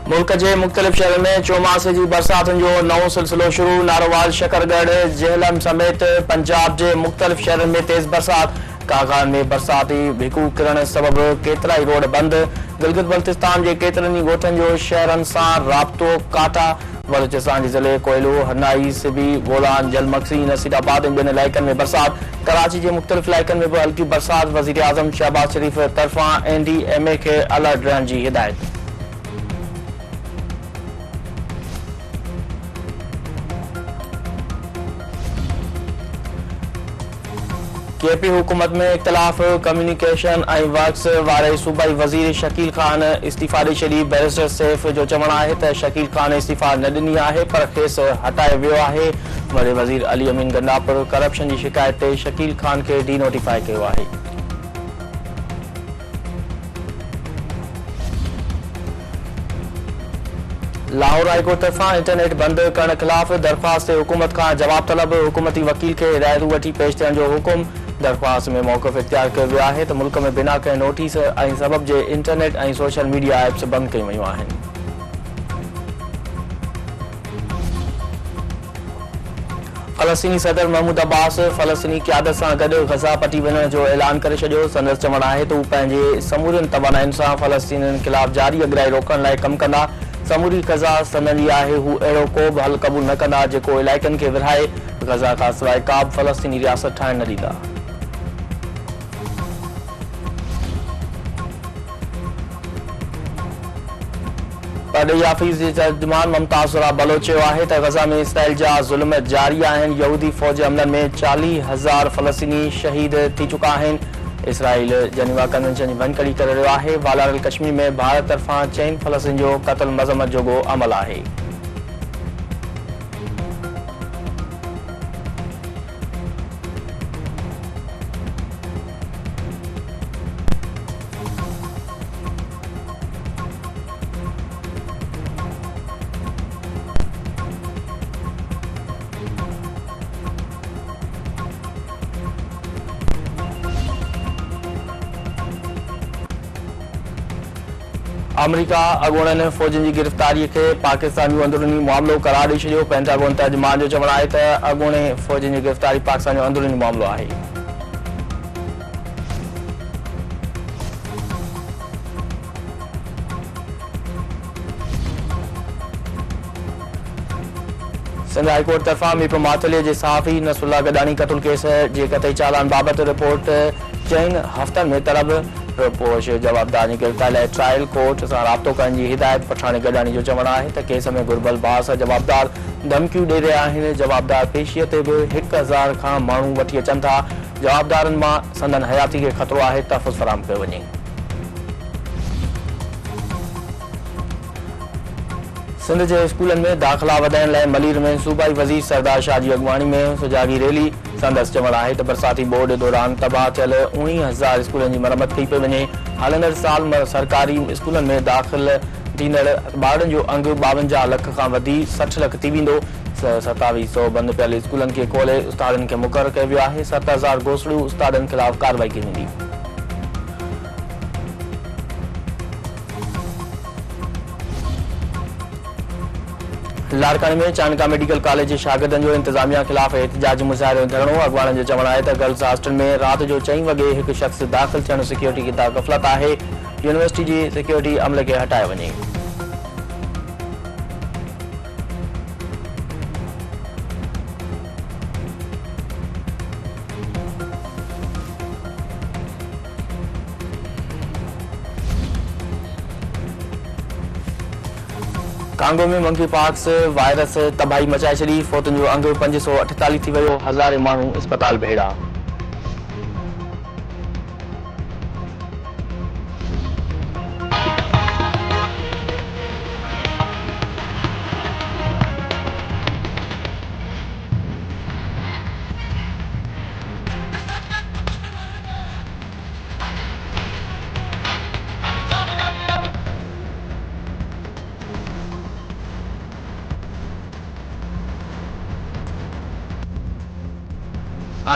मुल्क के मुख्तलिफ शहर में चौमासे की बरसातुनि जो नओं सिलसिलो शुरू। नारोवाल, शकरगढ़, झेलम समेत पंजाब के मुख्तलिफ शहर में तेज़ बरसात। कागान में बरसाती भिकू किरण सबब केतरा रोड बंद। गिलगित बल्तिस्तान के केतरनि ॻोठनि जो शहरनि सां राब्तो काटा। बलूचिस्तान जिले कोयलो, हरनाई, सिबी, बोलान, जलमक्सी, नसीराबाद इन ॿिनि इलाइक़नि में बरसात। कराची के मुख्तलिफ इलाइक़नि में भी हल्की बरसात। वज़ीर आज़म शहबाज शरीफ तरफ़ां NDMA के अलर्ट रहण की हिदायत। KP हुकूमत में इख्तलाफ। कम्युनिकेशन और वर्क्स वारे सूबाई वज़ीर शकील खान इस्तीफ़ा ॾेई छॾी। बैरिस्टर सैफ जो चवणु आहे त शकील खान इस्तीफ़ा न ॾिनी आहे पर खेसि हटाए वियो आहे। वॾे वज़ीर अली अमीन गंडापुर करप्शन की शिकायत ते शकील खान के डीनोटिफाई कयो आहे। लाहौर हाईकोर्ट तरफां इंटरनेट बंद करण खिलाफ दरख्वास्त हुकूमत का जवाब तलब। हुकूमती वकील के हिदायतूं वठी पेश थियण जो हुकुम। दरख्वास्त में मौक़िफ़ इख्तियार कयो वियो आहे त मुल्क में बिना कंहिं नोटिस ऐं सबब जे इंटरनेट ऐं सोशल मीडिया एप्स बंद कयूं वयूं आहिनि। फ़लस्तीनी सदर महमूद अब्बास फ़लस्तीनी क़यादत सां गॾु ग़ज़ा पटी वञण जो ऐलान करे छॾियो। संदसि चवणु आहे त हू पंहिंजे समूरियुनि तवानाइनि सां फ़लस्तीनियुनि ख़िलाफ़ जारी अॻिराई रोकण लाइ कमु कंदा। समूरी ग़ज़ा संदन जी आहे। हू अहिड़ो को बि हल क़बूल न कंदा जेको इलाइक़नि खे विरहाए। ग़ज़ा खां सवाइ का बि फ़लस्तीनी रियासत ठाहिण न ॾींदा। परॾेही हाफ़िज़ जी तर्जुमान मुमताज़ बलोच चयो आहे त ग़ज़ा में इसराइल जा ज़ुल्म जारी आहिनि। यहूदी फ़ौज हमलनि में 40,000 फ़लस्तीनी शहीद थी चुका आहिनि। इसराइल जनीवा कन्वेंशन जी भञकड़ी करे रहियो आहे। वालारल कश्मीर में भारत तरफ़ां 4 फ़लस्तीन जो क़त्ल मज़म्मत जोॻो अमल आहे। अमरीका अॻूणनि फ़ौजनि की गिरफ़्तारी के पाकिस्तान जो अंदरूनी मामलो करार ॾेई छॾियो। पेंटागन तर्जुमान जो चवणु आहे त अॻूणे फ़ौजनि की गिरफ़्तारी पाकिस्तान जो अंदरूनी मामलो आहे। सिंध हाईकोर्ट तरफ़ां मीर माथलिया के सहाफ़ी नसरुल्लाह गडानी क़त्ल केस के क़तई चालान बाबत रिपोर्ट 4 हफ़्तनि में तलब। पोश जवाबदार की गिरफ़्तारी लाइ ट्रायल कोर्ट सां राब्तो करण की हिदायत। पठाणी गडानी जो चवणु आहे त केस में घुर्बल भाउ जवाबदार धमकियूं ॾेई रहिया आहिनि। जवाबदार पेशीअ ते बि 1000 खां माण्हू वठी अचनि था। जवाबदारनि मां संदन हयाती के ख़तरो आहे। तहफ़ुज़ फराहम कयो वञे। सिंध के स्कूलनि में दाख़िला वधाइण लाइ मलीर में सूबाई वज़ीर सरदार शाह की अॻुवाणी में सुजागी रैली। संदसि चवणु आहे त बरसाती बोर्ड दौरान तबाह थियल 19,000 स्कूलनि की मरम्मत कई पई वञे। हलंदड़ साल सरकारी स्कूलनि में दाख़िल थींदड़ ॿारनि जो अंग 52 लख खां वधी 60 लख थी वेंदो। 2700 बंद पियल स्कूलनि खे खोले उस्तादनि खे मुक़ररु कयो वियो आहे। 7000 घोसड़ियूं उस्तादनि ख़िलाफ़ कार्रवाई कई वेंदी। लाड़कानी में चाणका मेडिकल कॉलेज के शागिर्दनि जो इंतजामिया खिलाफ़ एहतजाज मुज़ाहिरे धरणो। अॻवाननि जो चवणु आहे त गर्ल्स हॉस्टल में रात जो 4 वॻे एक शख़्स दाख़िल थियण सिक्योरिटी की गफ़लत आहे। यूनिवर्सिटी की सिक्योरिटी अमले के हटाए वञे। कांगो में मंकी पॉक्स वायरस तबाही मचाए छॾी। फौतुनि जो अंग 548 थी वियो। हज़ारे माण्हू अस्पताल भेड़ा।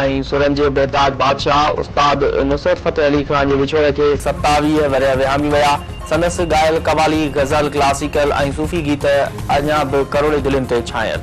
ऐं सुरनि जे बेताज बादशाह उस्ताद नुसरत फ़तेह अली ख़ान जे विछोड़े खे 27 वरिया विहामी विया। संदसि ॻायल कवाली, गज़ल, क्लासिकल ऐं सूफ़ी गीत अञा बि करोड़े दिलनि ते छांयल।